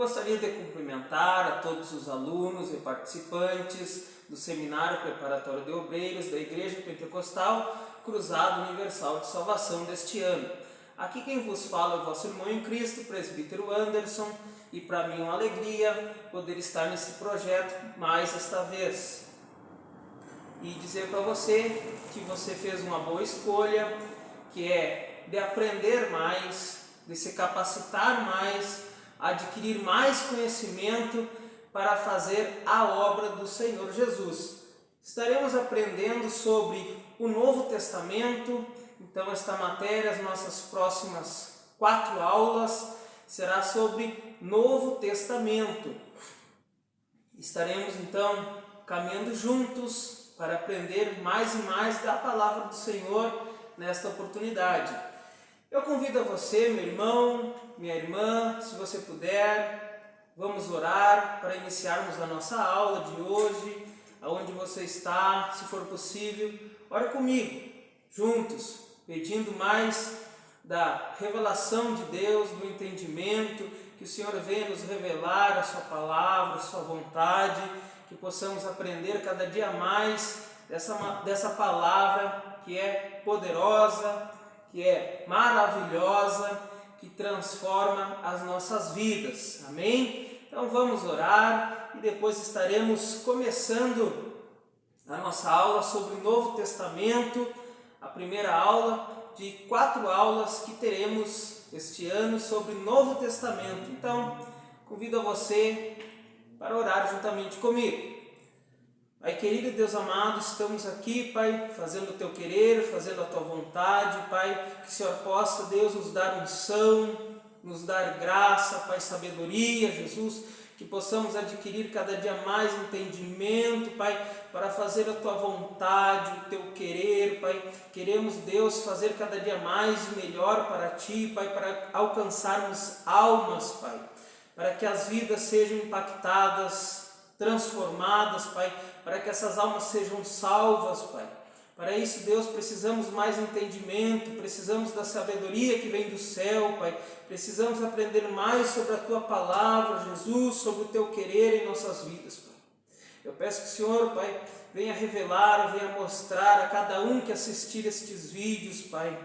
Gostaria de cumprimentar a todos os alunos e participantes do Seminário Preparatório de Obreiros da Igreja Pentecostal Cruzado Universal de Salvação deste ano. Aqui quem vos fala é o vosso irmão em Cristo, presbítero Anderson, e para mim é uma alegria poder estar nesse projeto mais esta vez. E dizer para você que você fez uma boa escolha, que é de aprender mais, de se capacitar mais, adquirir mais conhecimento para fazer a obra do Senhor Jesus. Estaremos aprendendo sobre o Novo Testamento, então esta matéria, as nossas próximas 4 aulas, será sobre Novo Testamento. Estaremos então caminhando juntos para aprender mais e mais da Palavra do Senhor nesta oportunidade. Eu convido a você, meu irmão, minha irmã, se você puder, vamos orar para iniciarmos a nossa aula de hoje, aonde você está, se for possível, ore comigo, juntos, pedindo mais da revelação de Deus, do entendimento, que o Senhor venha nos revelar a sua palavra, a sua vontade, que possamos aprender cada dia mais dessa palavra que é poderosa, que é maravilhosa, que transforma as nossas vidas. Amém? Então vamos orar e depois estaremos começando a nossa aula sobre o Novo Testamento, a primeira aula de 4 aulas que teremos este ano sobre o Novo Testamento. Então, convido a você para orar juntamente comigo. Pai querido e Deus amado, estamos aqui, Pai, fazendo o Teu querer, fazendo a Tua vontade, Pai, que o Senhor possa, Deus, nos dar unção, nos dar graça, Pai, sabedoria, Jesus, que possamos adquirir cada dia mais entendimento, Pai, para fazer a Tua vontade, o Teu querer, Pai. Queremos, Deus, fazer cada dia mais e melhor para Ti, Pai, para alcançarmos almas, Pai, para que as vidas sejam impactadas, transformadas, Pai, para que essas almas sejam salvas, Pai. Para isso, Deus, precisamos mais entendimento, precisamos da sabedoria que vem do céu, Pai. Precisamos aprender mais sobre a Tua palavra, Jesus, sobre o Teu querer em nossas vidas, Pai. Eu peço que o Senhor, Pai, venha revelar, venha mostrar a cada um que assistir estes vídeos, Pai,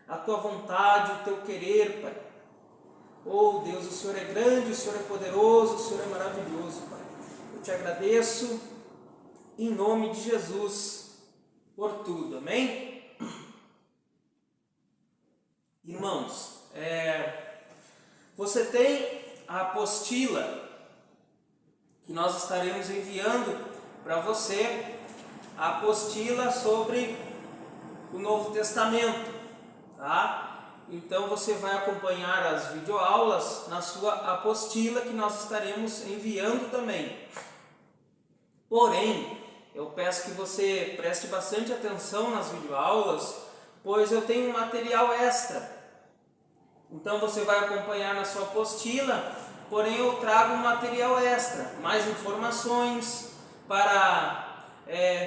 a Tua vontade, o Teu querer, Pai. Oh, Deus, o Senhor é grande, o Senhor é poderoso, o Senhor é maravilhoso, Pai. Eu te agradeço em nome de Jesus por tudo, amém? Irmãos, você tem a apostila que nós estaremos enviando para você, a apostila sobre o Novo Testamento, tá? Então você vai acompanhar as videoaulas na sua apostila que nós estaremos enviando também. Porém, eu peço que você preste bastante atenção nas videoaulas, pois eu tenho um material extra. Então você vai acompanhar na sua apostila, porém eu trago um material extra, mais informações para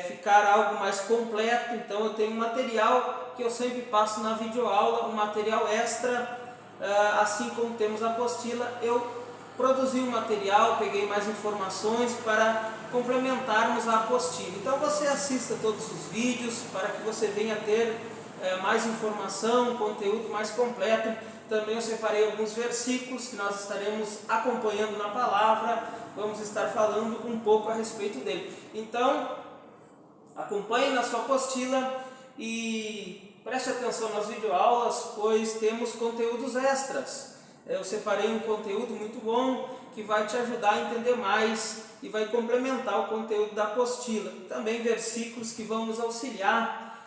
ficar algo mais completo. Então eu tenho um material que eu sempre passo na videoaula, um material extra, assim como temos a apostila, eu produzi um material, peguei mais informações para complementarmos a apostila. Então você assista todos os vídeos para que você venha ter mais informação, conteúdo mais completo. Também eu separei alguns versículos que nós estaremos acompanhando na palavra, vamos estar falando um pouco a respeito dele. Então, acompanhe na sua apostila e preste atenção nas videoaulas, pois temos conteúdos extras. Eu separei um conteúdo muito bom que vai te ajudar a entender mais e vai complementar o conteúdo da apostila. Também versículos que vão nos auxiliar,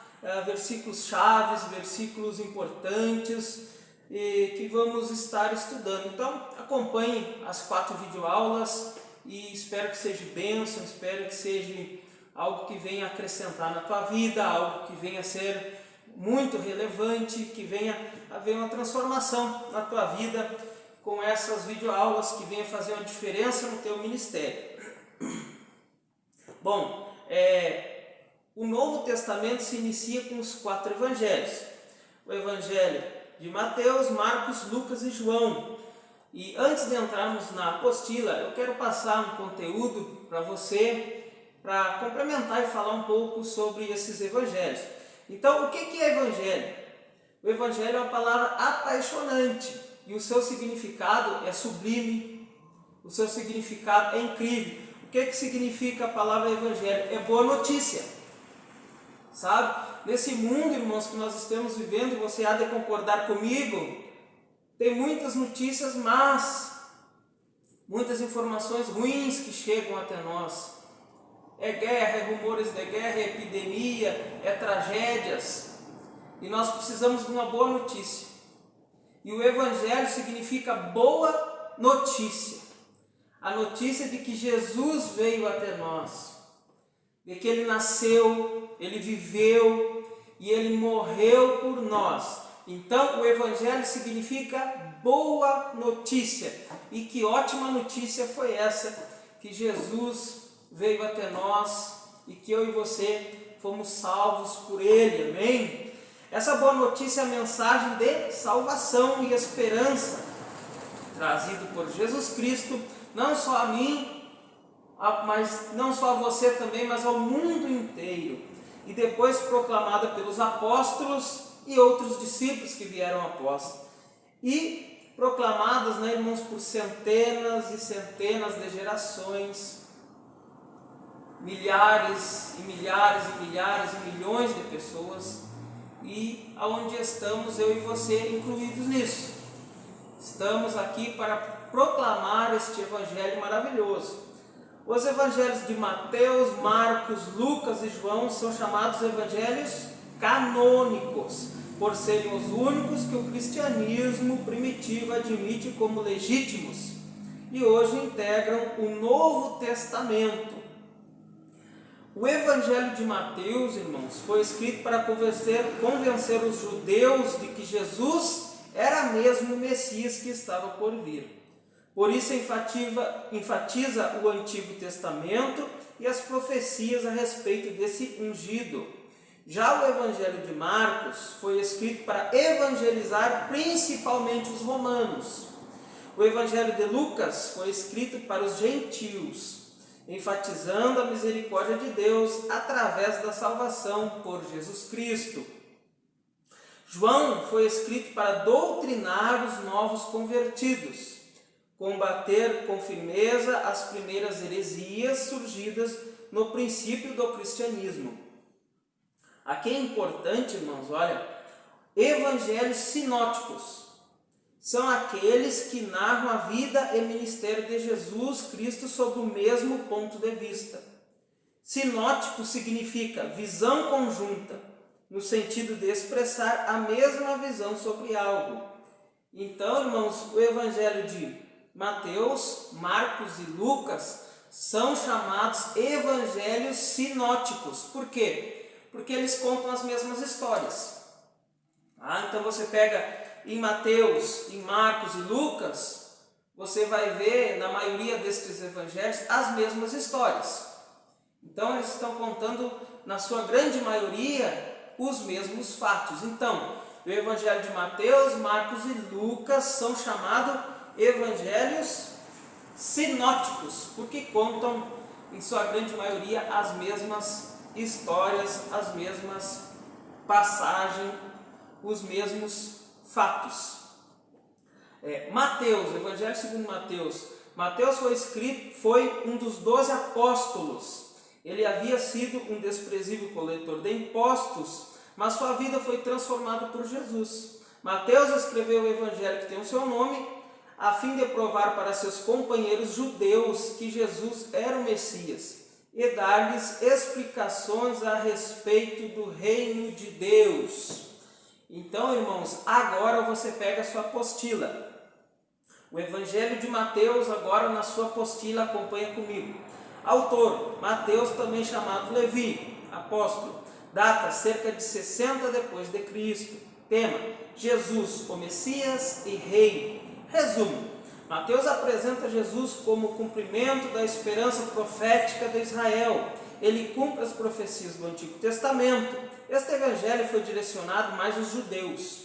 versículos chaves, versículos importantes e que vamos estar estudando. Então acompanhe as 4 videoaulas e espero que seja bênção, espero que seja algo que venha acrescentar na tua vida, algo que venha ser muito relevante, que venha haver uma transformação na tua vida com essas videoaulas, que venha fazer uma diferença no teu ministério. Bom, o Novo Testamento se inicia com os 4 evangelhos. O evangelho de Mateus, Marcos, Lucas e João. E antes de entrarmos na apostila, eu quero passar um conteúdo para você, para complementar e falar um pouco sobre esses evangelhos. Então, o que é evangelho? O evangelho é uma palavra apaixonante e o seu significado é sublime, o seu significado é incrível. O que significa a palavra evangelho? É boa notícia, sabe? Nesse mundo, irmãos, que nós estamos vivendo, você há de concordar comigo, tem muitas notícias más, muitas informações ruins que chegam até nós. É guerra, é rumores de guerra, é epidemia, é tragédias. E nós precisamos de uma boa notícia. E o evangelho significa boa notícia. A notícia de que Jesus veio até nós, de que Ele nasceu, Ele viveu e Ele morreu por nós. Então o evangelho significa boa notícia. E que ótima notícia foi essa, que Jesus veio até nós e que eu e você fomos salvos por Ele, amém? Essa boa notícia é a mensagem de salvação e esperança, trazido por Jesus Cristo, não só a mim, mas não só a você também, mas ao mundo inteiro. E depois proclamada pelos apóstolos e outros discípulos que vieram após. E proclamadas, né, irmãos, por centenas e centenas de gerações, milhares e milhares e milhares e milhões de pessoas, e aonde estamos eu e você incluídos nisso. Estamos aqui para proclamar este evangelho maravilhoso. Os evangelhos de Mateus, Marcos, Lucas e João são chamados evangelhos canônicos, por serem os únicos que o cristianismo primitivo admite como legítimos e hoje integram o Novo Testamento. O Evangelho de Mateus, irmãos, foi escrito para convencer os judeus de que Jesus era mesmo o Messias que estava por vir. Por isso enfatiza o Antigo Testamento e as profecias a respeito desse ungido. Já o Evangelho de Marcos foi escrito para evangelizar principalmente os romanos. O Evangelho de Lucas foi escrito para os gentios, enfatizando a misericórdia de Deus através da salvação por Jesus Cristo. João foi escrito para doutrinar os novos convertidos, combater com firmeza as primeiras heresias surgidas no princípio do cristianismo. Aqui é importante, irmãos, olha, evangelhos sinóticos são aqueles que narram a vida e ministério de Jesus Cristo sob o mesmo ponto de vista. Sinótico significa visão conjunta, no sentido de expressar a mesma visão sobre algo. Então, irmãos, o evangelho de Mateus, Marcos e Lucas são chamados evangelhos sinóticos. Por quê? Porque eles contam as mesmas histórias. Então você pega em Mateus, em Marcos e Lucas, você vai ver na maioria destes evangelhos as mesmas histórias. Então eles estão contando, na sua grande maioria, os mesmos fatos. Então, o evangelho de Mateus, Marcos e Lucas são chamados evangelhos sinóticos, porque contam, em sua grande maioria, as mesmas histórias, as mesmas passagens, os mesmos fatos. Mateus, o Evangelho segundo Mateus. Mateus foi um dos 12 apóstolos. Ele havia sido um desprezível coletor de impostos, mas sua vida foi transformada por Jesus. Mateus escreveu o Evangelho que tem o seu nome, a fim de provar para seus companheiros judeus que Jesus era o Messias e dar-lhes explicações a respeito do reino de Deus. Então, irmãos, agora você pega a sua apostila. O Evangelho de Mateus, agora na sua apostila, acompanha comigo. Autor, Mateus, também chamado Levi, apóstolo. Data, cerca de 60 depois de Cristo. Tema, Jesus, o Messias e Rei. Resumo, Mateus apresenta Jesus como o cumprimento da esperança profética de Israel. Ele cumpre as profecias do Antigo Testamento. Este evangelho foi direcionado mais aos judeus.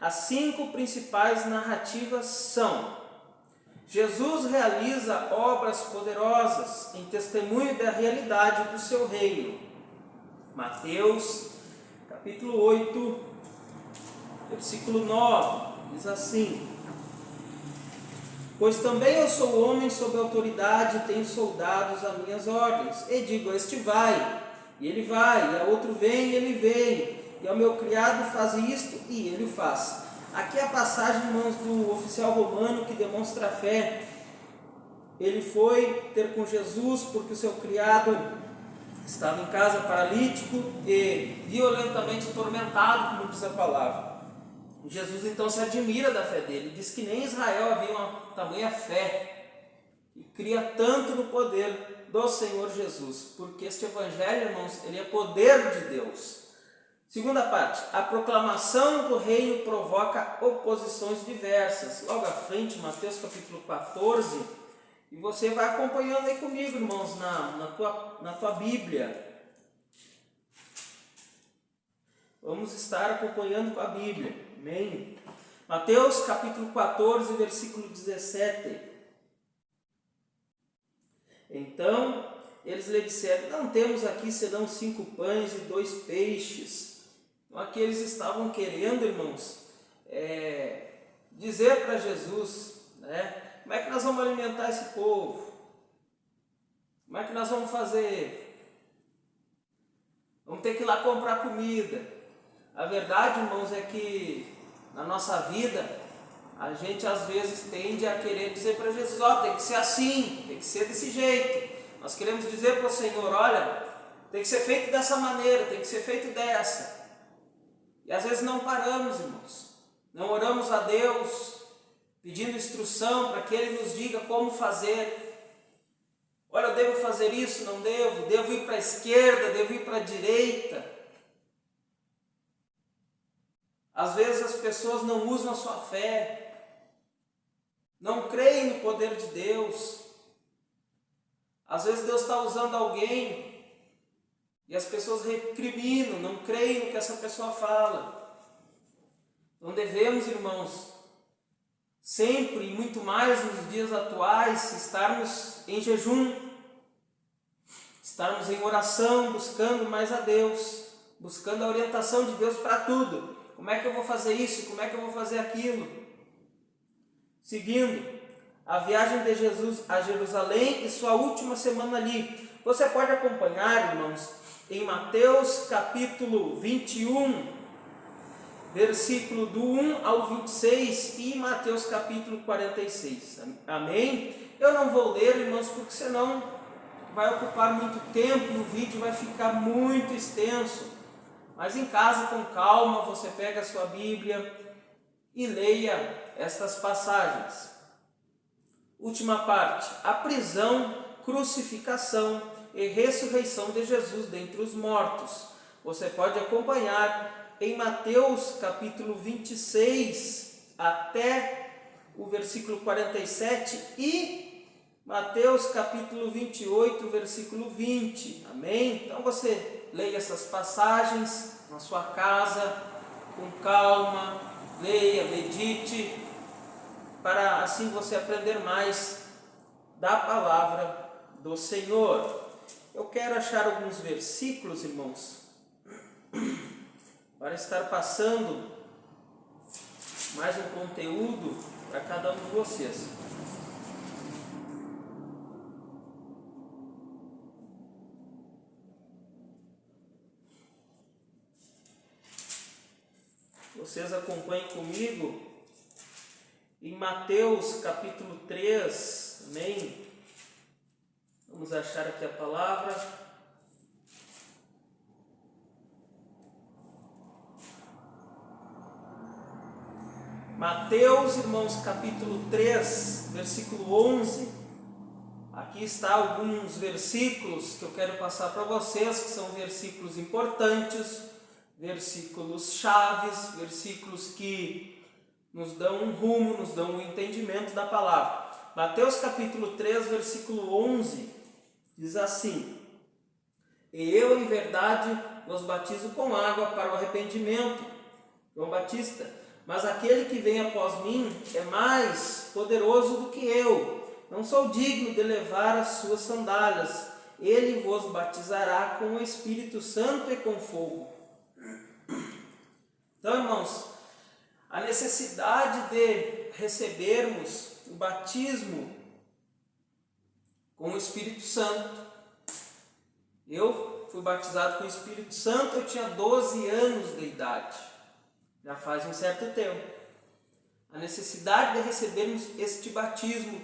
As 5 principais narrativas são Jesus realiza obras poderosas em testemunho da realidade do seu reino. Mateus, capítulo 8, versículo 9, diz assim: pois também eu sou homem sob autoridade, tenho soldados a minhas ordens, e digo a este vai, e ele vai, e a outro vem, e ele vem, e ao meu criado faz isto, e ele o faz. Aqui é a passagem, irmãos, do oficial romano que demonstra a fé. Ele foi ter com Jesus porque o seu criado estava em casa paralítico e violentamente atormentado, como diz a palavra. Jesus então se admira da fé dele, diz que nem em Israel havia uma tamanha fé, e cria tanto no poder do Senhor Jesus, porque este evangelho, irmãos, ele é poder de Deus. Segunda parte, a proclamação do reino provoca oposições diversas. Logo à frente, Mateus capítulo 14, e você vai acompanhando aí comigo, irmãos, na tua Bíblia. Vamos estar acompanhando com a Bíblia, amém? Mateus capítulo 14, versículo 17. Então, eles lhe disseram: não temos aqui senão 5 pães e 2 peixes. Então, aqui eles estavam querendo, irmãos, dizer para Jesus, né? Como é que nós vamos alimentar esse povo? Como é que nós vamos fazer? Vamos ter que ir lá comprar comida. A verdade, irmãos, é que na nossa vida, a gente às vezes tende a querer dizer para Jesus: tem que ser assim, tem que ser desse jeito. Nós queremos dizer para o Senhor: olha, tem que ser feito dessa maneira, tem que ser feito dessa. E às vezes não paramos, irmãos, não oramos a Deus pedindo instrução para que Ele nos diga como fazer. Olha, eu devo fazer isso, não devo? Devo ir para a esquerda, devo ir para a direita? Às vezes as pessoas não usam a sua fé, não creem no poder de Deus. Às vezes Deus está usando alguém e as pessoas recriminam, não creem no que essa pessoa fala. Não devemos, irmãos, sempre e muito mais nos dias atuais, estarmos em jejum, estarmos em oração, buscando mais a Deus, buscando a orientação de Deus para tudo. Como é que eu vou fazer isso? Como é que eu vou fazer aquilo? Seguindo, a viagem de Jesus a Jerusalém e sua última semana ali. Você pode acompanhar, irmãos, em Mateus capítulo 21, versículo do 1 ao 26 e Mateus capítulo 46. Amém? Eu não vou ler, irmãos, porque senão vai ocupar muito tempo e o vídeo vai ficar muito extenso. Mas em casa, com calma, você pega a sua Bíblia e leia estas passagens. Última parte, a prisão, crucificação e ressurreição de Jesus dentre os mortos. Você pode acompanhar em Mateus capítulo 26 até o versículo 47 e Mateus capítulo 28, versículo 20. Amém? Então você leia essas passagens na sua casa, com calma, leia, medite, para assim você aprender mais da palavra do Senhor. Eu quero achar alguns versículos, irmãos, para estar passando mais um conteúdo para cada um de vocês. Vocês acompanhem comigo em Mateus capítulo 3, amém? Vamos achar aqui a palavra. Mateus, irmãos, capítulo 3, versículo 11. Aqui está alguns versículos que eu quero passar para vocês, que são versículos importantes, versículos chaves, versículos que nos dão um rumo, nos dão um entendimento da palavra. Mateus capítulo 3, versículo 11, diz assim: e eu, em verdade, vos batizo com água para o arrependimento. João Batista. mas aquele que vem após mim é mais poderoso do que eu. Não sou digno de levar as suas sandálias. Ele vos batizará com o Espírito Santo e com fogo. Então, irmãos, a necessidade de recebermos o batismo com o Espírito Santo. Eu fui batizado com o Espírito Santo, eu tinha 12 anos de idade. Já faz um certo tempo. A necessidade de recebermos este batismo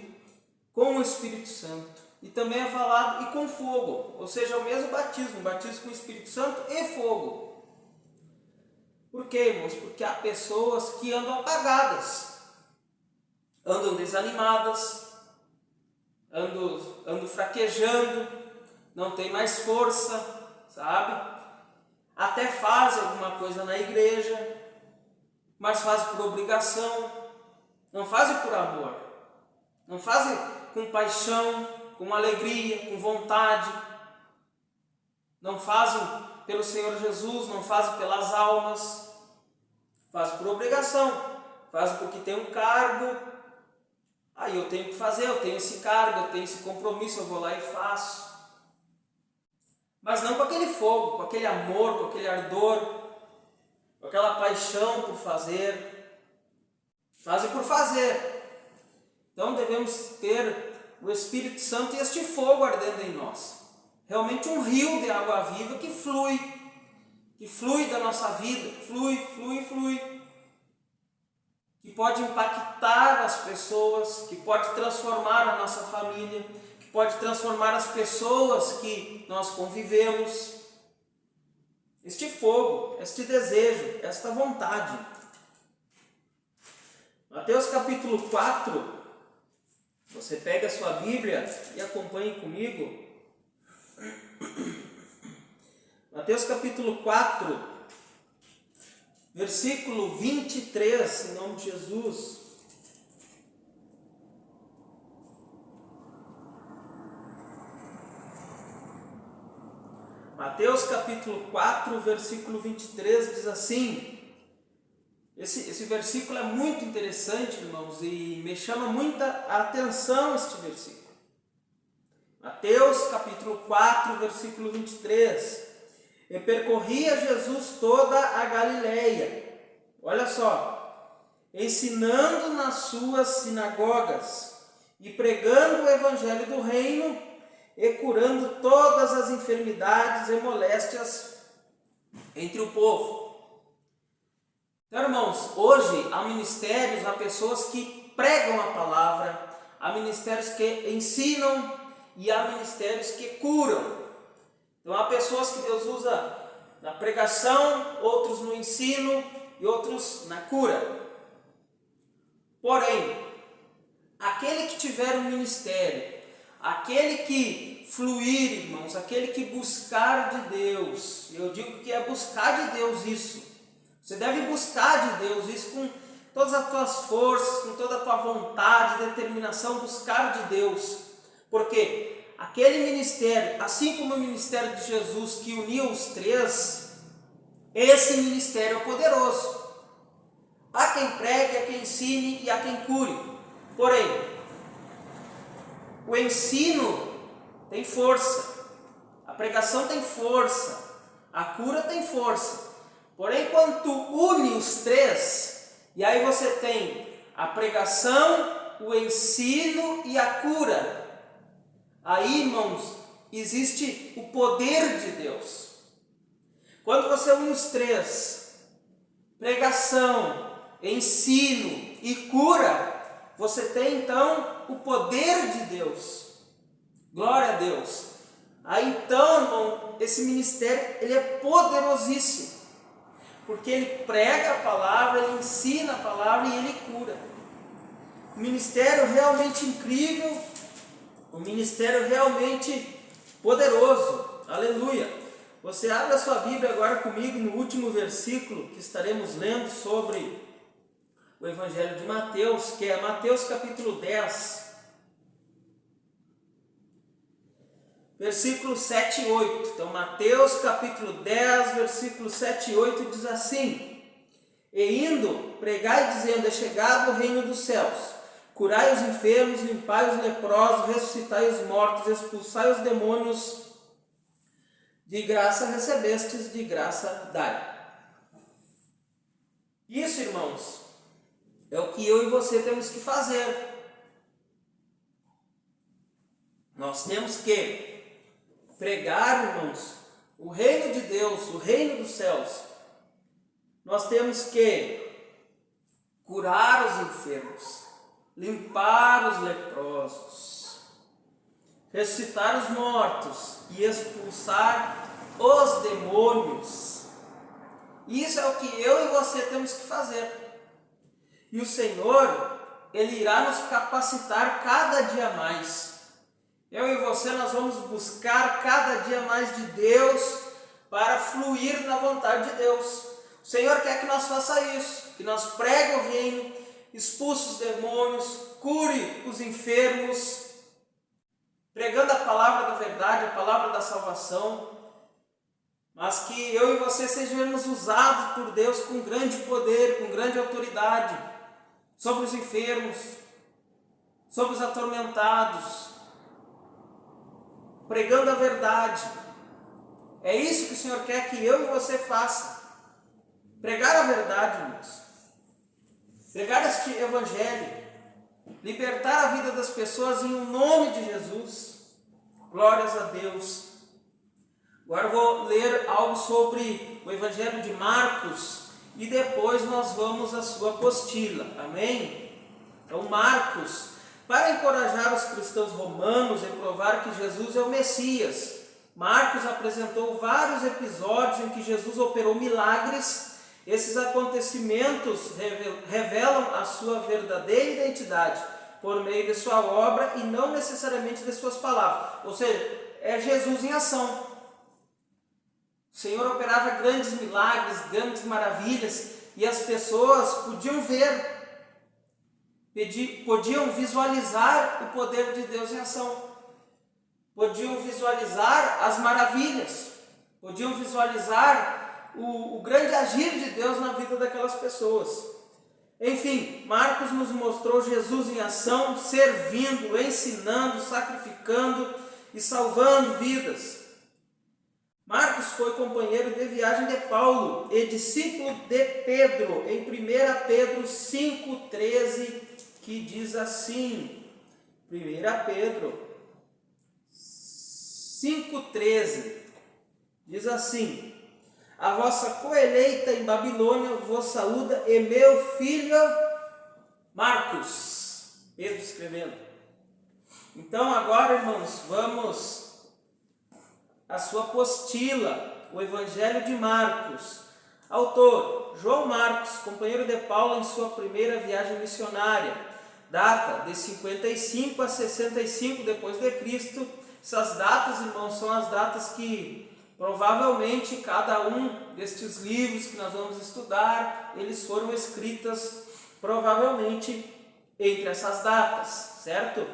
com o Espírito Santo. E também é falado e com fogo, ou seja, o mesmo batismo, batismo com o Espírito Santo e fogo. Por quê, irmãos? Porque há pessoas que andam apagadas, andam desanimadas, andam fraquejando, não tem mais força, sabe? Até fazem alguma coisa na igreja, mas fazem por obrigação, não fazem por amor, não fazem com paixão, com alegria, com vontade, não fazem pelo Senhor Jesus, não fazem pelas almas, fazem por obrigação, fazem porque tem um cargo, aí eu tenho que fazer, eu tenho esse cargo, eu tenho esse compromisso, eu vou lá e faço. Mas não com aquele fogo, com aquele amor, com aquele ardor, com aquela paixão por fazer, fazem por fazer. Então devemos ter o Espírito Santo e este fogo ardendo em nós. Realmente um rio de água viva que flui da nossa vida, flui, que pode impactar as pessoas, que pode transformar a nossa família, que pode transformar as pessoas que nós convivemos. Este fogo, este desejo, esta vontade. Mateus capítulo 4, você pega a sua Bíblia e acompanhe comigo. Mateus capítulo 4, versículo 23, em nome de Jesus. Mateus capítulo 4, versículo 23 diz assim. Esse versículo é muito interessante, irmãos, e me chama muita atenção este versículo. Mateus capítulo 4, versículo 23. E percorria Jesus toda a Galileia, olha só, ensinando nas suas sinagogas e pregando o evangelho do reino e curando todas as enfermidades e moléstias entre o povo. Então, irmãos, hoje há ministérios, há pessoas que pregam a palavra, há ministérios que ensinam e há ministérios que curam. Então há pessoas que Deus usa na pregação, outros no ensino e outros na cura. Porém, aquele que tiver um ministério, aquele que fluir, irmãos, aquele que buscar de Deus, eu digo que é buscar de Deus isso. Você deve buscar de Deus isso com todas as tuas forças, com toda a tua vontade, determinação, buscar de Deus. Porque aquele ministério, assim como o ministério de Jesus que uniu os três, esse ministério é poderoso. Há quem pregue, há quem ensine e há quem cure. Porém, o ensino tem força, a pregação tem força, a cura tem força. Porém, quando tu une os três, e aí você tem a pregação, o ensino e a cura, aí, irmãos, existe o poder de Deus. Quando você une os três, pregação, ensino e cura, você tem então o poder de Deus. Glória a Deus. Aí então, irmão, esse ministério ele é poderosíssimo, porque ele prega a palavra, ele ensina a palavra e ele cura. Um ministério realmente incrível, um ministério realmente poderoso. Aleluia! Você abre a sua Bíblia agora comigo no último versículo que estaremos lendo sobre o Evangelho de Mateus, que é Mateus capítulo 10, versículos 7 e 8. Então, Mateus capítulo 10, versículos 7 e 8 diz assim: E indo, pregai dizendo, é chegado o reino dos céus. Curai os enfermos, limpai os leprosos, ressuscitai os mortos, expulsai os demônios. De graça recebestes, de graça dai. Isso, irmãos, é o que eu e você temos que fazer. Nós temos que pregar, irmãos, o reino de Deus, o reino dos céus. Nós temos que curar os enfermos, limpar os leprosos, ressuscitar os mortos e expulsar os demônios. Isso é o que eu e você temos que fazer. E o Senhor, Ele irá nos capacitar cada dia mais. Eu e você, nós vamos buscar cada dia mais de Deus para fluir na vontade de Deus. O Senhor quer que nós façamos isso, que nós pregue o reino, expulse os demônios, cure os enfermos, pregando a palavra da verdade, a palavra da salvação, mas que eu e você sejamos usados por Deus com grande poder, com grande autoridade, sobre os enfermos, sobre os atormentados, pregando a verdade. É isso que o Senhor quer que eu e você faça. Pregar a verdade, irmãos. Pregar este evangelho. Libertar a vida das pessoas em nome de Jesus. Glórias a Deus. Agora eu vou ler algo sobre o evangelho de Marcos e depois nós vamos à sua apostila. Amém? Então Marcos, para encorajar os cristãos romanos e provar que Jesus é o Messias, Marcos apresentou vários episódios em que Jesus operou milagres. Esses acontecimentos revelam a sua verdadeira identidade por meio de sua obra e não necessariamente de suas palavras. Ou seja, é Jesus em ação. O Senhor operava grandes milagres, grandes maravilhas e as pessoas podiam ver, podiam visualizar o poder de Deus em ação. Podiam visualizar as maravilhas, podiam visualizar o grande agir de Deus na vida daquelas pessoas. Enfim, Marcos nos mostrou Jesus em ação, servindo, ensinando, sacrificando e salvando vidas. Marcos foi companheiro de viagem de Paulo e discípulo de Pedro, em 1 Pedro 5,13, que diz assim, 1 Pedro 5,13, diz assim: a vossa coeleita em Babilônia vos saúda, e meu filho Marcos. Pedro escrevendo. Então agora, irmãos, vamos à sua apostila, o Evangelho de Marcos. Autor, João Marcos, companheiro de Paulo em sua primeira viagem missionária. Data de 55 a 65 depois de Cristo. Essas datas, irmãos, são as datas que provavelmente cada um destes livros que nós vamos estudar, eles foram escritas provavelmente entre essas datas, certo?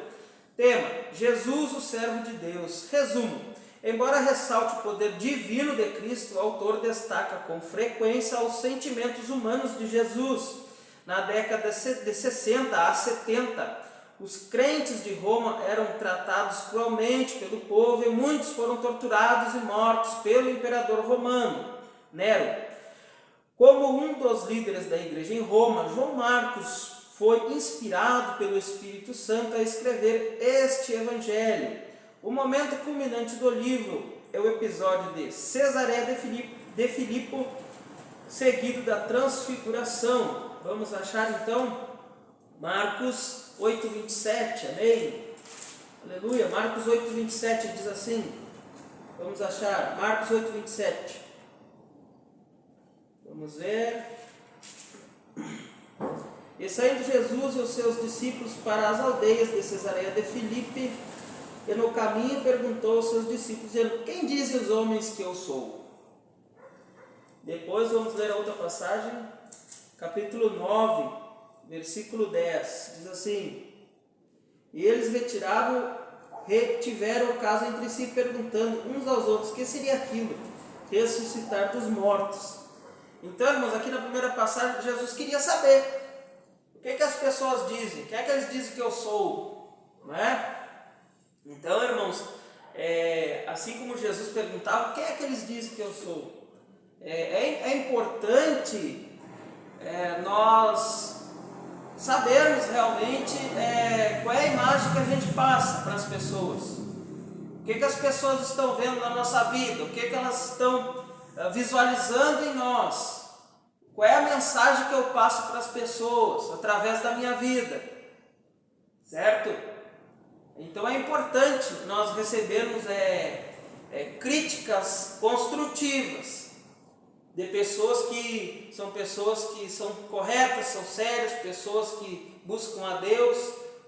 Tema: Jesus, o servo de Deus. Resumo: embora ressalte o poder divino de Cristo, o autor destaca com frequência os sentimentos humanos de Jesus. Na década de 60 a 70, os crentes de Roma eram tratados cruelmente pelo povo e muitos foram torturados e mortos pelo imperador romano, Nero. Como um dos líderes da igreja em Roma, João Marcos foi inspirado pelo Espírito Santo a escrever este evangelho. O momento culminante do livro é o episódio de Cesareia de Filipe, seguido da transfiguração. Vamos achar então Marcos 8:27, amém? Aleluia. Marcos 8:27 diz assim, vamos achar, Marcos 8:27. Vamos ver. E saindo Jesus e os seus discípulos para as aldeias de Cesareia de Filipe, e no caminho perguntou aos seus discípulos, dizendo: quem dizem os homens que eu sou? Depois vamos ler a outra passagem, capítulo 9, versículo 10, diz assim: e eles retiveram o caso entre si, perguntando uns aos outros: que seria aquilo? Ressuscitar dos mortos. Então, irmãos, aqui na primeira passagem, Jesus queria saber o que as pessoas dizem, quem é que eles dizem que eu sou, não é? Então, irmãos, assim como Jesus perguntava, quem é que eles dizem que eu sou? É importante nós sabermos realmente qual é a imagem que a gente passa para as pessoas. O que as pessoas estão vendo na nossa vida, o que elas estão visualizando em nós. Qual é a mensagem que eu passo para as pessoas através da minha vida, certo? Então é importante nós recebermos críticas construtivas de pessoas que são corretas, são sérias, pessoas que buscam a Deus,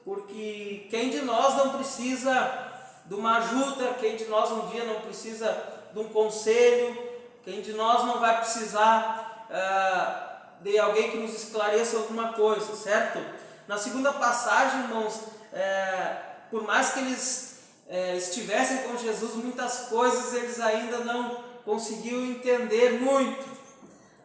porque quem de nós não precisa de uma ajuda, quem de nós um dia não precisa de um conselho, quem de nós não vai precisar de alguém que nos esclareça alguma coisa, certo? Na segunda passagem, irmãos, por mais que eles estivessem com Jesus, muitas coisas eles ainda não conseguiam entender muito,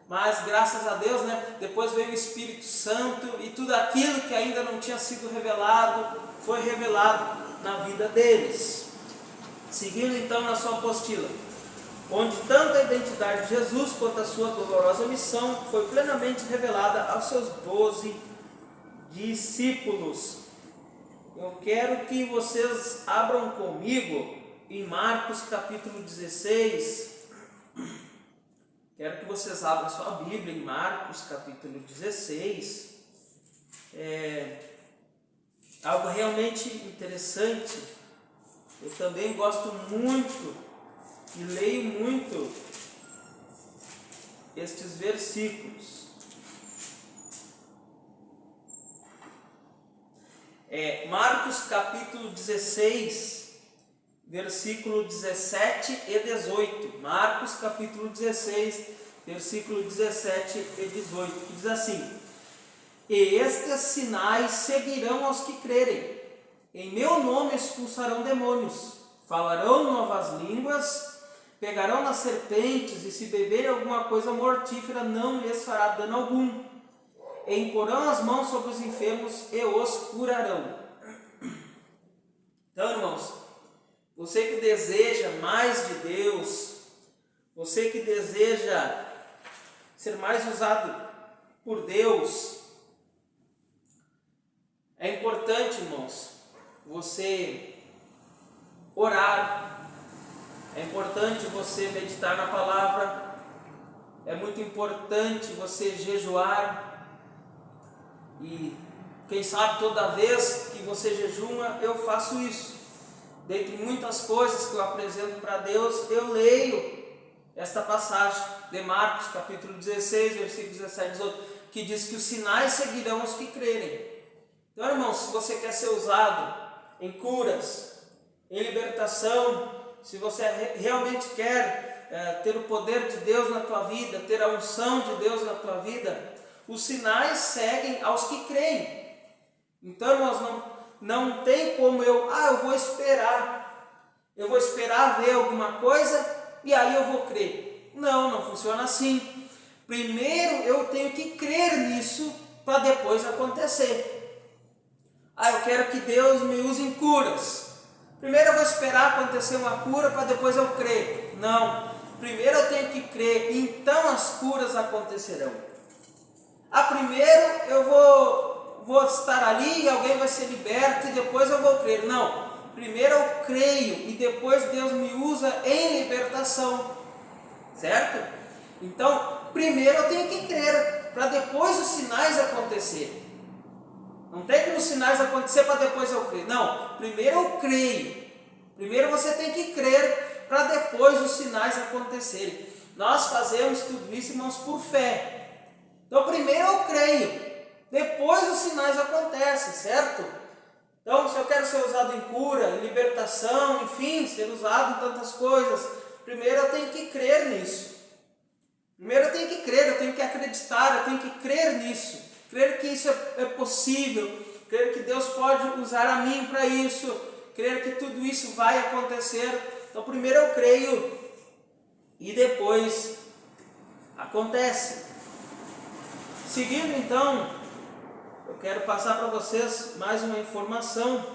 mas graças a Deus, né, depois veio o Espírito Santo e tudo aquilo que ainda não tinha sido revelado, foi revelado na vida deles. Seguindo então na sua apostila, onde tanto a identidade de Jesus quanto a sua dolorosa missão foi plenamente revelada aos seus 12 discípulos. Eu quero que vocês abram comigo em Marcos capítulo 16. Quero que vocês abram sua Bíblia em Marcos capítulo 16. Algo realmente interessante. Eu também gosto muito e leio muito estes versículos. Marcos capítulo 16, versículo 17 e 18. Marcos capítulo 16, versículo 17 e 18, que diz assim: E estes sinais seguirão aos que crerem. Em meu nome expulsarão demônios, falarão novas línguas, pegarão nas serpentes, e se beberem alguma coisa mortífera não lhes fará dano algum. E imporão as mãos sobre os enfermos e os curarão. Então, irmãos, você que deseja mais de Deus, você que deseja ser mais usado por Deus, é importante, irmãos, você orar, é importante você meditar na palavra, é muito importante você jejuar. E quem sabe toda vez que você jejuma, eu faço isso. Dentre muitas coisas que eu apresento para Deus, eu leio esta passagem de Marcos capítulo 16, versículo 17 e 18, que diz que os sinais seguirão os que crerem. Então, irmãos, se você quer ser usado em curas, em libertação, se você realmente quer ter o poder de Deus na tua vida, ter a unção de Deus na tua vida, os sinais seguem aos que creem. Então, irmãos, não tem como eu vou esperar ver alguma coisa e aí eu vou crer. Não funciona assim. Primeiro eu tenho que crer nisso para depois acontecer. Eu quero que Deus me use em curas. Primeiro eu vou esperar acontecer uma cura para depois eu crer. Não. Primeiro eu tenho que crer, então as curas acontecerão. Primeiro eu vou estar ali e alguém vai ser liberto e depois eu vou crer. Não. Primeiro eu creio e depois Deus me usa em libertação. Certo? Então, primeiro eu tenho que crer para depois os sinais acontecerem. Não tem que os sinais acontecer para depois eu crer. Não, primeiro eu creio. Primeiro você tem que crer para depois os sinais acontecerem. Nós fazemos tudo isso, irmãos, por fé. Então primeiro eu creio, depois os sinais acontecem, certo? Então se eu quero ser usado em cura, em libertação, enfim, ser usado em tantas coisas, primeiro eu tenho que crer nisso. Primeiro eu tenho que crer, eu tenho que acreditar, eu tenho que crer nisso. Crer que isso é possível, crer que Deus pode usar a mim para isso, crer que tudo isso vai acontecer. Então primeiro eu creio e depois acontece. Seguindo então, eu quero passar para vocês mais uma informação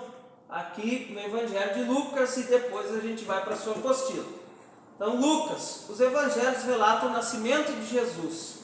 aqui no Evangelho de Lucas e depois a gente vai para a sua apostila. Então, Lucas, os evangelhos relatam o nascimento de Jesus,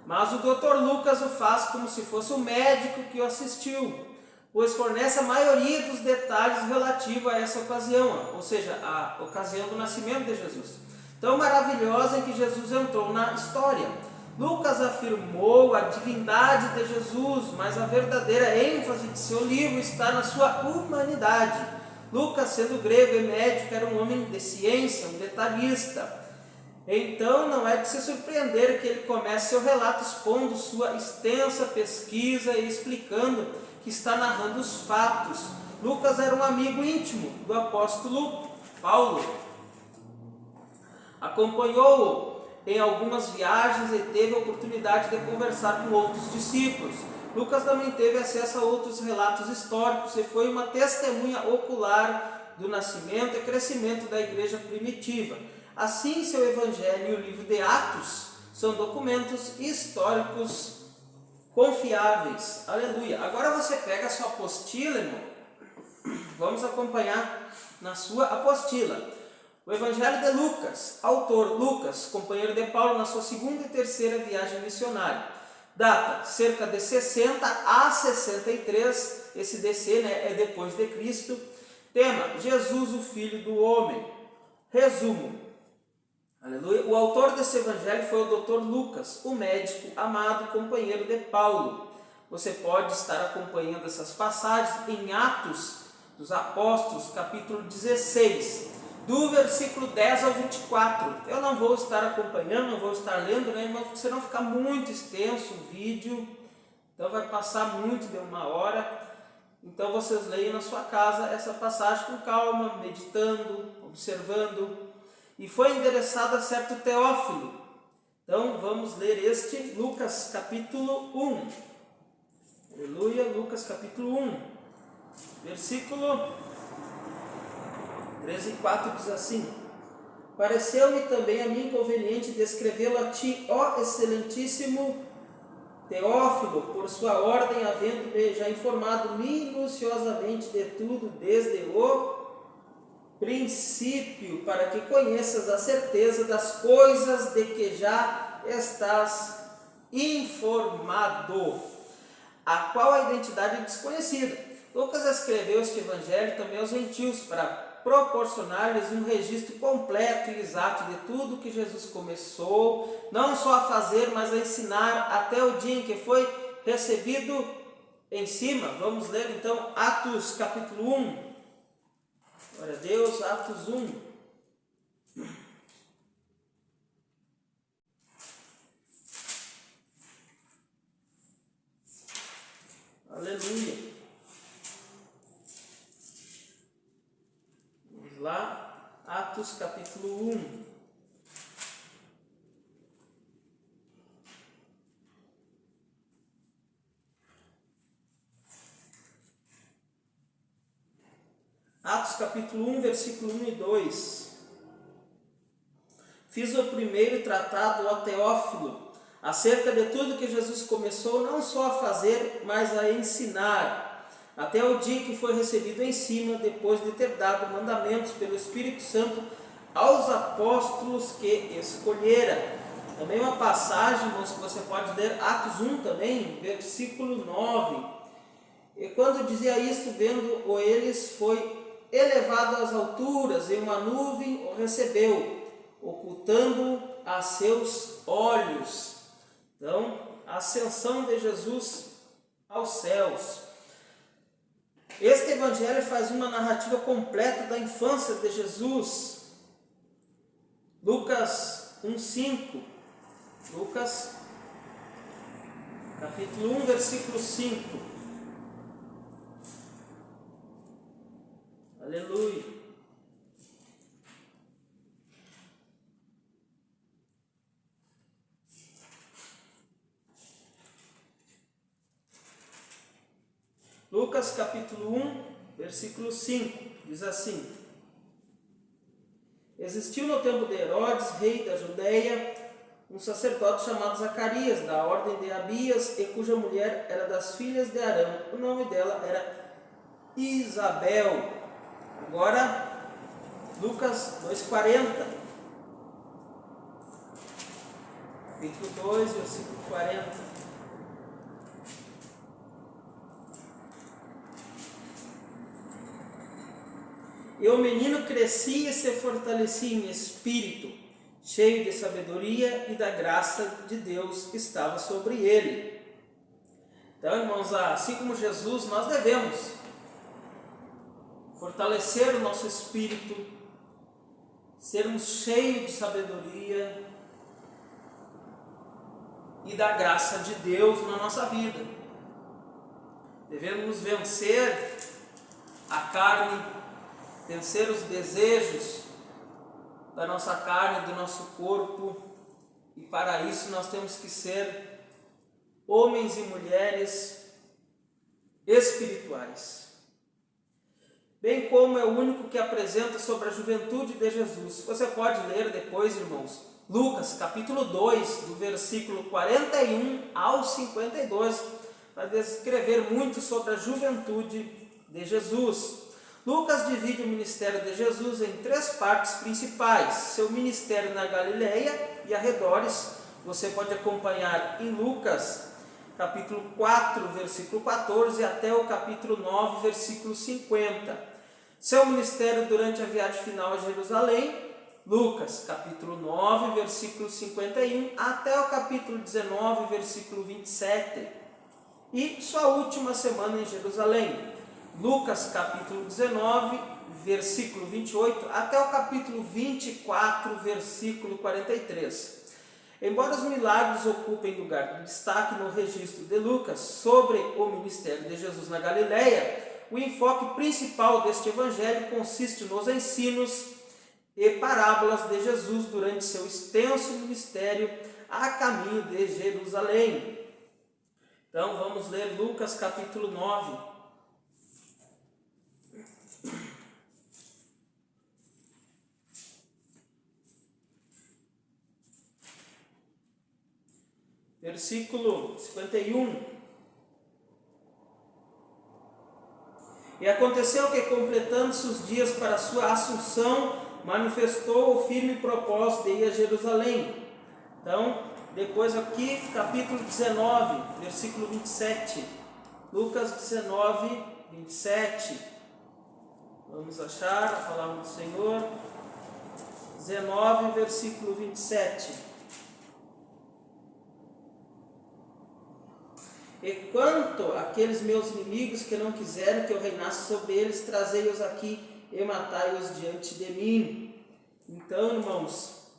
mas o Dr. Lucas o faz como se fosse o médico que o assistiu, pois fornece a maioria dos detalhes relativos a essa ocasião, ou seja, a ocasião do nascimento de Jesus, tão maravilhosa em que Jesus entrou na história. Lucas afirmou a divindade de Jesus, mas a verdadeira ênfase de seu livro está na sua humanidade. Lucas, sendo grego e médico, era um homem de ciência, um detalhista. Então não é de se surpreender que ele comece seu relato expondo sua extensa pesquisa e explicando que está narrando os fatos. Lucas era um amigo íntimo do apóstolo Paulo. Acompanhou-o em algumas viagens e teve a oportunidade de conversar com outros discípulos. Lucas também teve acesso a outros relatos históricos e foi uma testemunha ocular do nascimento e crescimento da igreja primitiva. Assim, seu evangelho e o livro de Atos são documentos históricos confiáveis. Aleluia! Agora você pega a sua apostila, irmão. Vamos acompanhar na sua apostila. O Evangelho de Lucas, autor Lucas, companheiro de Paulo na sua segunda e terceira viagem missionária. Data cerca de 60 a 63, esse DC é depois de Cristo. Tema: Jesus, o Filho do Homem. Resumo. Aleluia. O autor desse evangelho foi o Dr. Lucas, o médico amado companheiro de Paulo. Você pode estar acompanhando essas passagens em Atos dos Apóstolos, capítulo 16. Do versículo 10 ao 24, eu não vou estar acompanhando, não vou estar lendo, né, irmão, porque senão fica muito extenso o vídeo, então vai passar muito de 1 hora, então vocês leiam na sua casa essa passagem com calma, meditando, observando, e foi endereçado a certo Teófilo. Então vamos ler este Lucas capítulo 1, aleluia, Lucas capítulo 1, versículo 13 e 4 diz assim: pareceu-me também a mim conveniente descrevê-lo a ti, ó excelentíssimo Teófilo, por sua ordem, havendo-me já informado minuciosamente de tudo desde o princípio, para que conheças a certeza das coisas de que já estás informado, a qual a identidade é desconhecida. Lucas escreveu este evangelho também aos gentios para proporcionar-lhes um registro completo e exato de tudo que Jesus começou, não só a fazer, mas a ensinar até o dia em que foi recebido em cima. Vamos ler então Atos capítulo 1. Glória a Deus, Atos 1. Aleluia. Lá, Atos capítulo 1. Atos capítulo 1, versículo 1 e 2. Fiz o primeiro tratado ao Teófilo, acerca de tudo que Jesus começou não só a fazer, mas a ensinar, até o dia que foi recebido em cima, depois de ter dado mandamentos pelo Espírito Santo aos apóstolos que escolhera. Também uma passagem, irmãos, que você pode ler, Atos 1 também, versículo 9. E quando dizia isto, vendo-o eles, foi elevado às alturas, e uma nuvem o recebeu, ocultando-o a seus olhos. Então, a ascensão de Jesus aos céus. Este evangelho faz uma narrativa completa da infância de Jesus. Lucas 1:5. Lucas capítulo 1, versículo 5. Aleluia. Lucas capítulo 1, versículo 5, diz assim: existiu no tempo de Herodes, rei da Judeia, um sacerdote chamado Zacarias, da ordem de Abias, e cuja mulher era das filhas de Arão. O nome dela era Isabel. Agora, Lucas 2,40. Capítulo 2, versículo 40. E o menino crescia e se fortalecia em espírito, cheio de sabedoria, e da graça de Deus estava sobre ele. Então, irmãos, assim como Jesus, nós devemos fortalecer o nosso espírito, sermos cheios de sabedoria e da graça de Deus na nossa vida. Devemos vencer a carne, vencer os desejos da nossa carne, do nosso corpo, e para isso nós temos que ser homens e mulheres espirituais. Bem como é o único que apresenta sobre a juventude de Jesus. Você pode ler depois, irmãos, Lucas capítulo 2, do versículo 41 ao 52, para descrever muito sobre a juventude de Jesus. Lucas divide o ministério de Jesus em 3 partes principais: seu ministério na Galileia e arredores. Você pode acompanhar em Lucas capítulo 4, versículo 14, até o capítulo 9, versículo 50. Seu ministério durante a viagem final a Jerusalém, Lucas capítulo 9, versículo 51, até o capítulo 19, versículo 27. E sua última semana em Jerusalém, Lucas capítulo 19, versículo 28, até o capítulo 24, versículo 43. Embora os milagres ocupem lugar de destaque no registro de Lucas sobre o ministério de Jesus na Galileia, o enfoque principal deste evangelho consiste nos ensinos e parábolas de Jesus durante seu extenso ministério a caminho de Jerusalém. Então vamos ler Lucas capítulo 9. Versículo 51. E aconteceu que, completando-se os dias para sua assunção, manifestou o firme propósito de ir a Jerusalém. Então, depois aqui, capítulo 19, versículo 27. Lucas 19, 27. Vamos achar a palavra do Senhor. 19, versículo 27. E quanto àqueles meus inimigos que não quiseram que eu reinasse sobre eles, trazei-os aqui e matai-os diante de mim. Então, irmãos,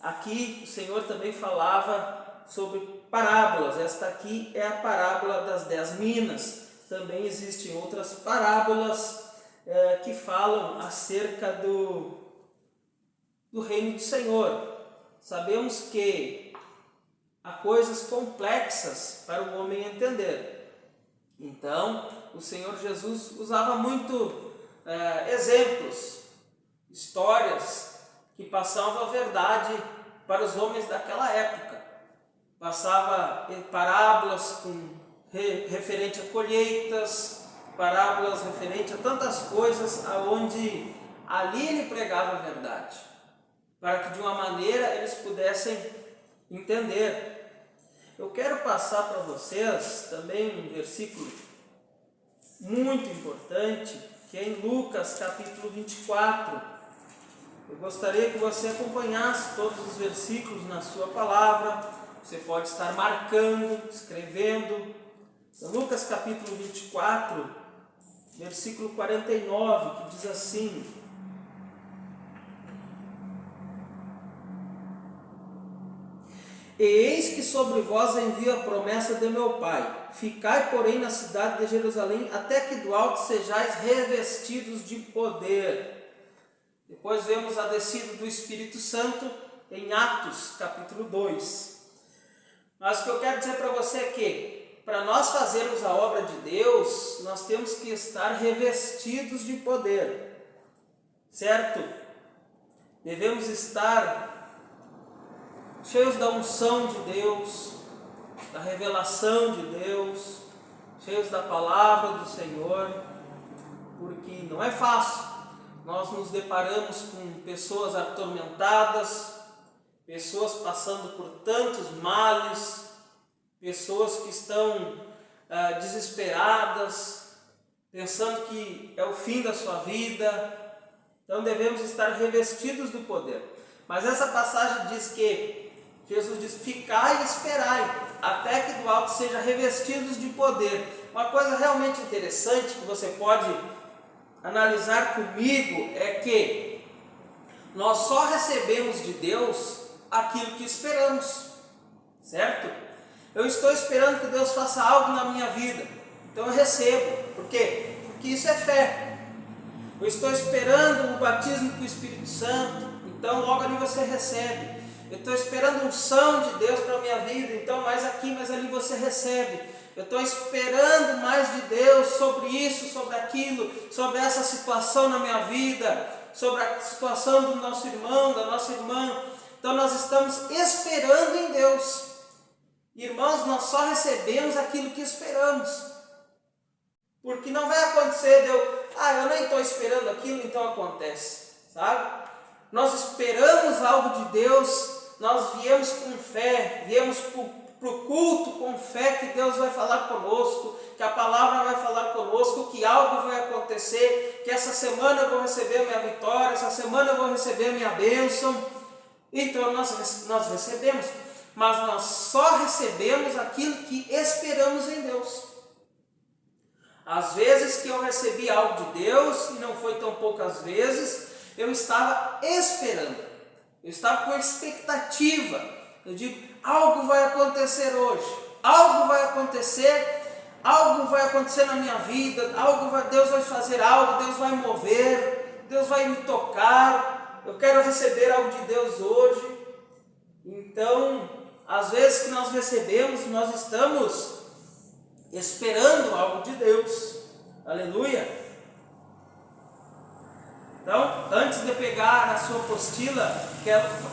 aqui o Senhor também falava sobre parábolas. Esta aqui é a parábola das 10 minas. Também existem outras parábolas que falam acerca do reino do Senhor. Sabemos que há coisas complexas para o homem entender. Então, o Senhor Jesus usava muito exemplos, histórias que passavam a verdade para os homens daquela época. Passava parábolas referente a colheitas, parábolas referente a tantas coisas, aonde ali ele pregava a verdade, para que de uma maneira eles pudessem entender. Eu quero passar para vocês também um versículo muito importante, que é em Lucas capítulo 24. Eu gostaria que você acompanhasse todos os versículos na sua palavra. Você pode estar marcando, escrevendo. Então, Lucas capítulo 24, versículo 49, que diz assim: E eis que sobre vós envio a promessa de meu Pai. Ficai, porém, na cidade de Jerusalém, até que do alto sejais revestidos de poder. Depois vemos a descida do Espírito Santo em Atos, capítulo 2. Mas o que eu quero dizer para você é que, para nós fazermos a obra de Deus, nós temos que estar revestidos de poder, certo? Devemos estar cheios da unção de Deus, da revelação de Deus, cheios da palavra do Senhor, porque não é fácil. Nós nos deparamos com pessoas atormentadas, pessoas passando por tantos males, pessoas que estão desesperadas, pensando que é o fim da sua vida. Então devemos estar revestidos do poder. Mas essa passagem diz que Jesus diz: ficai e esperai, até que do alto sejam revestidos de poder. Uma coisa realmente interessante que você pode analisar comigo é que nós só recebemos de Deus aquilo que esperamos, certo? Eu estou esperando que Deus faça algo na minha vida, então eu recebo. Por quê? Porque isso é fé. Eu estou esperando o batismo com o Espírito Santo, então logo ali você recebe. Eu estou esperando unção de Deus para a minha vida, então mais aqui, mais ali você recebe. Eu estou esperando mais de Deus sobre isso, sobre aquilo, sobre essa situação na minha vida, sobre a situação do nosso irmão, da nossa irmã. Então nós estamos esperando em Deus. Irmãos, nós só recebemos aquilo que esperamos. Porque não vai acontecer, eu nem estou esperando aquilo, então acontece, sabe? Nós esperamos algo de Deus, nós viemos com fé, viemos para o culto com fé que Deus vai falar conosco, que a palavra vai falar conosco, que algo vai acontecer, que essa semana eu vou receber a minha vitória, essa semana eu vou receber a minha bênção. Então nós recebemos, mas nós só recebemos aquilo que esperamos em Deus. Às vezes que eu recebi algo de Deus, e não foi tão poucas vezes, eu estava esperando, eu estava com expectativa. Eu digo, algo vai acontecer hoje, algo vai acontecer na minha vida, Deus vai fazer algo, Deus vai mover, Deus vai me tocar, eu quero receber algo de Deus hoje. Então, às vezes que nós recebemos, nós estamos esperando algo de Deus. Aleluia! Então, antes de pegar a sua apostila,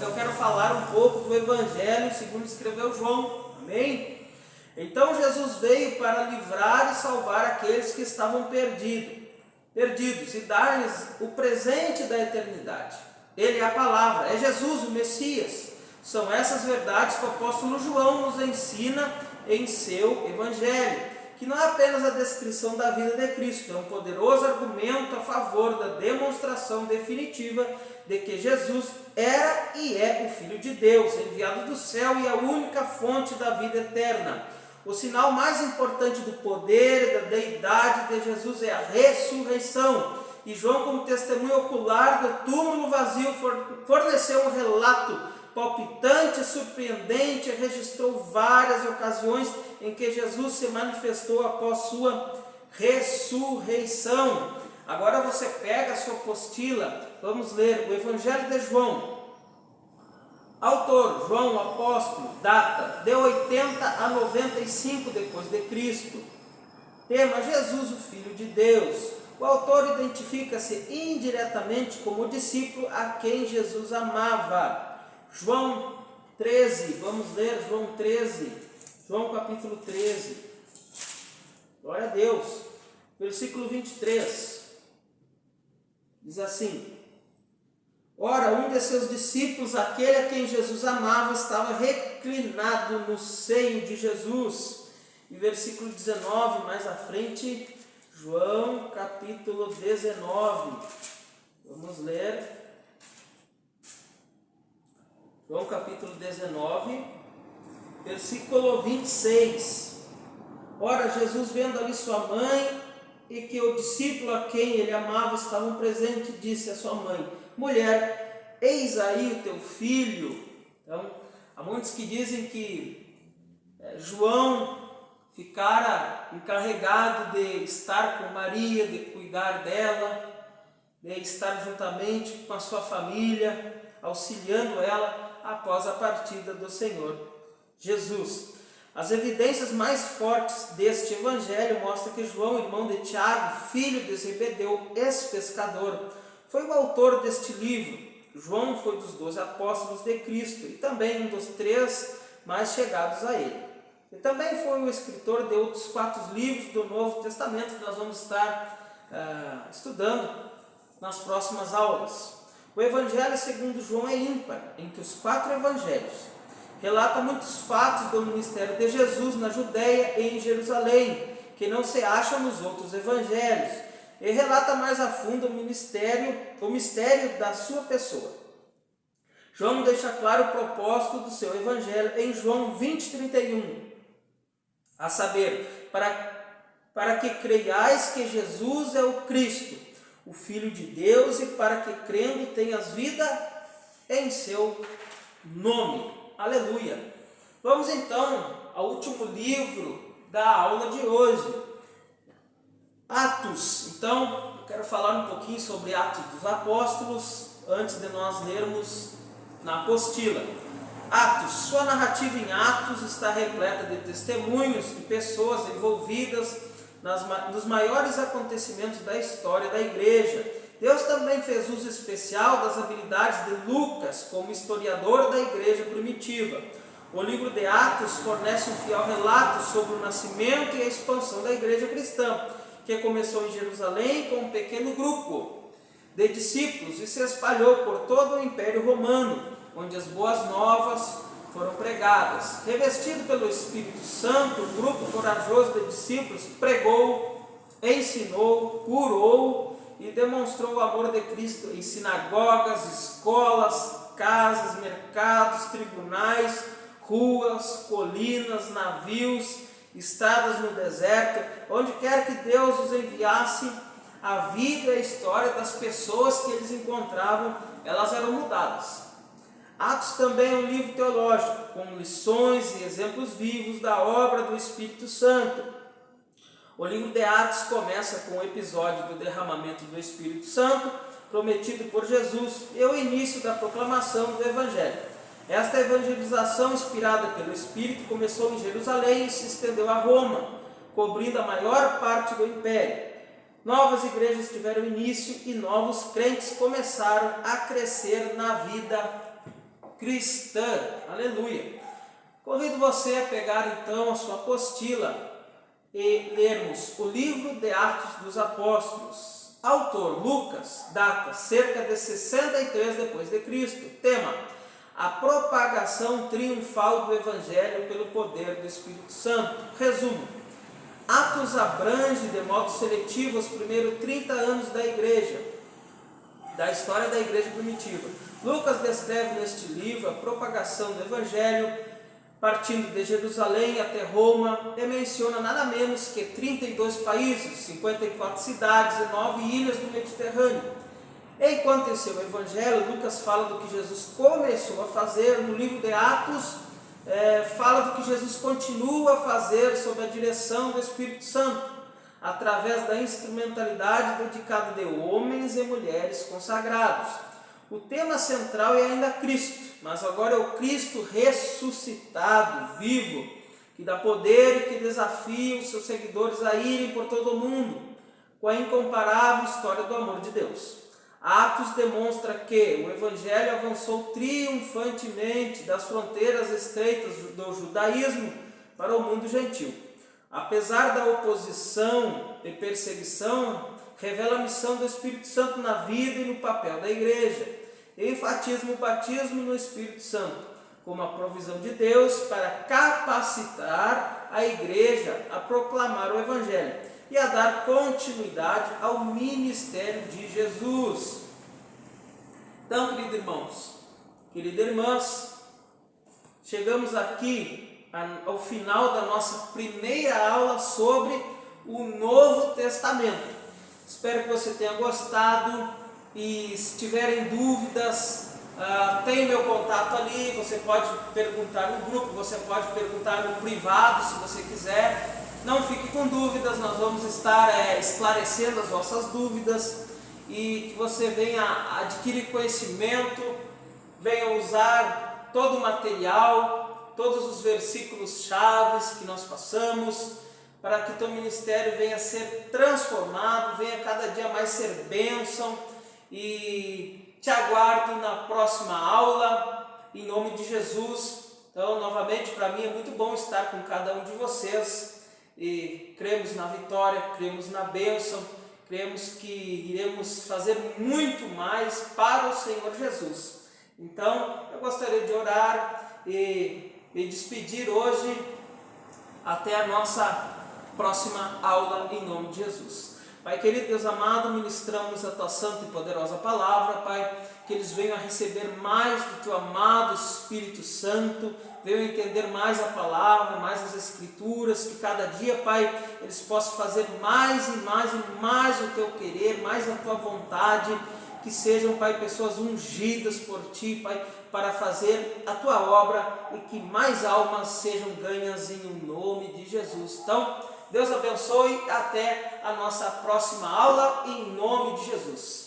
eu quero falar um pouco do Evangelho segundo escreveu João. Amém? Então Jesus veio para livrar e salvar aqueles que estavam perdidos e dar-lhes o presente da eternidade. Ele é a palavra, é Jesus, o Messias. São essas verdades que o apóstolo João nos ensina em seu Evangelho, que não é apenas a descrição da vida de Cristo, é um poderoso argumento a favor da demonstração definitiva de que Jesus era e é o Filho de Deus, enviado do céu e a única fonte da vida eterna. O sinal mais importante do poder e da deidade de Jesus é a ressurreição. E João, como testemunho ocular do túmulo vazio, forneceu um relato palpitante e surpreendente, registrou várias ocasiões em que Jesus se manifestou após sua ressurreição. Agora você pega a sua apostila, vamos ler o Evangelho de João. Autor, João, apóstolo, data de 80 a 95 depois de Cristo. Tema, Jesus, o Filho de Deus. O autor identifica-se indiretamente como o discípulo a quem Jesus amava. João 13, vamos ler João 13, João capítulo 13, glória a Deus, versículo 23, diz assim: ora, um de seus discípulos, aquele a quem Jesus amava, estava reclinado no seio de Jesus. E versículo 19, mais à frente, João capítulo 19, vamos ler. João capítulo 19, versículo 26. Ora, Jesus, vendo ali sua mãe e que o discípulo a quem ele amava estavam presentes, disse à sua mãe: mulher, eis aí o teu filho. Então, há muitos que dizem que João ficara encarregado de estar com Maria, de cuidar dela, de estar juntamente com a sua família, auxiliando ela após a partida do Senhor Jesus. As evidências mais fortes deste evangelho mostram que João, irmão de Tiago, filho de Zebedeu, ex-pescador, foi o autor deste livro. João foi dos 12 apóstolos de Cristo e também um dos 3 mais chegados a ele. E também foi o escritor de outros 4 livros do Novo Testamento que nós vamos estar estudando nas próximas aulas. O Evangelho segundo João é ímpar, entre os 4 evangelhos. Relata muitos fatos do ministério de Jesus na Judéia e em Jerusalém, que não se acham nos outros evangelhos, e relata mais a fundo o mistério da sua pessoa. João deixa claro o propósito do seu evangelho em João 20:31, a saber, para que creiais que Jesus é o Cristo, o Filho de Deus, e para que crendo tenhas vida em seu nome. Aleluia! Vamos então ao último livro da aula de hoje, Atos. Então, eu quero falar um pouquinho sobre Atos dos Apóstolos, antes de nós lermos na apostila. Atos, sua narrativa em Atos está repleta de testemunhos de pessoas envolvidas nos maiores acontecimentos da história da igreja. Deus também fez uso especial das habilidades de Lucas como historiador da igreja primitiva. O livro de Atos fornece um fiel relato sobre o nascimento e a expansão da igreja cristã, que começou em Jerusalém com um pequeno grupo de discípulos e se espalhou por todo o Império Romano, onde as boas novas foram pregadas. Revestido pelo Espírito Santo, um grupo corajoso de discípulos pregou, ensinou, curou e demonstrou o amor de Cristo em sinagogas, escolas, casas, mercados, tribunais, ruas, colinas, navios, estradas no deserto. Onde quer que Deus os enviasse, a vida e a história das pessoas que eles encontravam, elas eram mudadas. Atos também é um livro teológico, com lições e exemplos vivos da obra do Espírito Santo. O livro de Atos começa com o episódio do derramamento do Espírito Santo, prometido por Jesus, e o início da proclamação do Evangelho. Esta evangelização, inspirada pelo Espírito, começou em Jerusalém e se estendeu a Roma, cobrindo a maior parte do Império. Novas igrejas tiveram início e novos crentes começaram a crescer na vida cristã. Aleluia! Convido você a pegar então a sua apostila e lermos o livro de Atos dos Apóstolos. Autor Lucas, data cerca de 63 depois de Cristo. Tema: a propagação triunfal do Evangelho pelo poder do Espírito Santo. Resumo: Atos abrange de modo seletivo os primeiros 30 anos da igreja, da história da igreja primitiva. Lucas descreve neste livro a propagação do Evangelho, partindo de Jerusalém até Roma, e menciona nada menos que 32 países, 54 cidades e 9 ilhas do Mediterrâneo. Enquanto em seu Evangelho, Lucas fala do que Jesus começou a fazer, no livro de Atos, fala do que Jesus continua a fazer sob a direção do Espírito Santo, através da instrumentalidade dedicada de homens e mulheres consagrados. O tema central é ainda Cristo, mas agora é o Cristo ressuscitado, vivo, que dá poder e que desafia os seus seguidores a irem por todo o mundo, com a incomparável história do amor de Deus. Atos demonstra que o Evangelho avançou triunfantemente das fronteiras estreitas do judaísmo para o mundo gentil. Apesar da oposição e perseguição, revela a missão do Espírito Santo na vida e no papel da igreja. Enfatiza o batismo no Espírito Santo como a provisão de Deus para capacitar a igreja a proclamar o Evangelho e a dar continuidade ao ministério de Jesus. Então, queridos irmãos, queridas irmãs, chegamos aqui ao final da nossa primeira aula sobre o Novo Testamento. Espero que você tenha gostado e se tiverem dúvidas, tem meu contato ali, você pode perguntar no grupo, você pode perguntar no privado se você quiser. Não fique com dúvidas, nós vamos estar esclarecendo as vossas dúvidas e que você venha adquirir conhecimento, venha usar todo o material, todos os versículos chaves que nós passamos, para que teu ministério venha ser transformado, venha cada dia mais ser bênção e te aguardo na próxima aula, em nome de Jesus. Então, novamente, para mim é muito bom estar com cada um de vocês e cremos na vitória, cremos na bênção, cremos que iremos fazer muito mais para o Senhor Jesus. Então, eu gostaria de orar e me despedir hoje até a nossa próxima aula, em nome de Jesus. Pai querido, Deus amado, ministramos a Tua santa e poderosa palavra, Pai, que eles venham a receber mais do Teu amado Espírito Santo, venham entender mais a palavra, mais as Escrituras, que cada dia, Pai, eles possam fazer mais e mais e mais o Teu querer, mais a Tua vontade, que sejam, Pai, pessoas ungidas por Ti, Pai, para fazer a Tua obra e que mais almas sejam ganhas em nome de Jesus. Então, Deus abençoe, até a nossa próxima aula, em nome de Jesus.